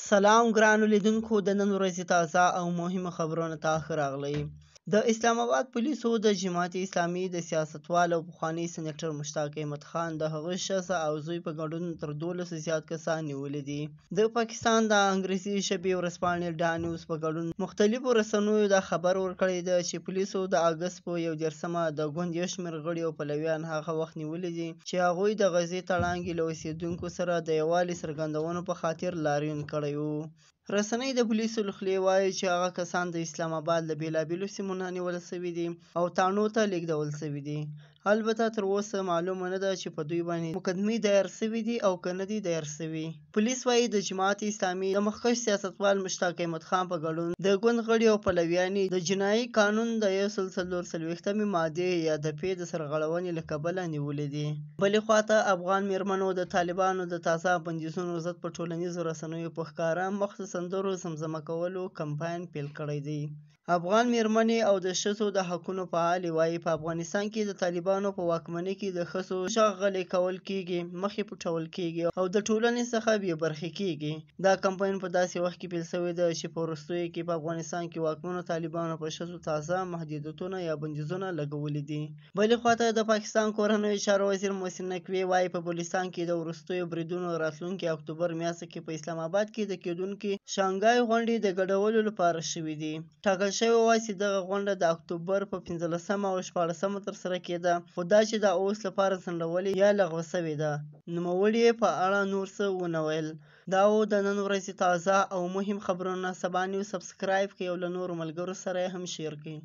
سلام ګرانو لیدونکو د نن ورځې تازه او مهمه خبرونه ته ښه راغلی. د اسلام آباد پولیسو د جماعت اسلامي د سیاستوال او پخواني سینیټر مشتاق احمد خان د هغه ښځه او زوی په ګډون تر 12 زیات کسان نیولي دي. د پاکستان د انګریزي ژبې ورځپاڼې ډا نیوز په ګډون مختلفو رسنیو دا خبر ورکړی ده چې پولیسو د اګست په 11مه د ګوند یو شمېر غړي او پلویان هغه وخت نیولي دي چې هغوی د غزې تړانګې له اوسېدونکو سره د یووالي څرګندونو په خاطر لاریون کړی و. رسنۍ د پولیسو له خولې وایي چې هغه کسان د اسلام آباد له بېلابېلو سیمو نه نیول شوي دي او تاڼو ته لېږدول شوي دي. البته تر اوسه معلومه نه ده چې په دوی باندې مقدمې دایر شوي دي او که نه دي دایر شوي. پولیس وایي د جماعت اسلامي د مخکښ سیاستوال مشتاق احمد خان په ګډون د ګوند غړي او پلویان د جنایي قانون د 144 مادې یا دفعې د سرغړونې له کبله نیولي دي. بلې خواته افغان میرمنو د طالبانو د تازه بندیزونو ضد په ټولنیزو رسنیو په ښکاره مخ د سندرو زمزمه کولو کمپاین پیل کړی دی. افغان میرمنې او د ښځو د حقونو فعالې وایي په افغانستان کې د طالبانو په واکمنۍ کې د ښځو غږ غلی کول کېږي، مخې پټول کېږي او د ټولنې څخه بې برخې کېږي. دا کمپاین په داسې وخت کې پیل شوی ده چې په وروستیو کې په افغانستان کې واکمنو طالبانو په ښځو تازه محدودیتونه یا بندیزونه لګولي دي. بلې خواته د پاکستان کورنیو چارو وزیر محسن نقوي وایي په بلوچستان کې د وروستیو بریدونو راتلونکي اکتوبر میاشت کې په اسلام آباد کې د کېدونکي شانګهای غونډې د ګډولو لپاره شوي دي. ټاکل شوی وه چې دغه غونډه د اکتوبر په 15مه او 16مه ترسره کېده، خو دا چې دا اوس لپاره ځنډولې یا لغوه شوې ده. نوموړي په اړه نور څه ونه ویل. دا و د نن ورځې تازه او مهم خبرونه. سبا نیوز سبسکرایب کړئ او له نورو ملګرو سره یې هم شیر کړئ.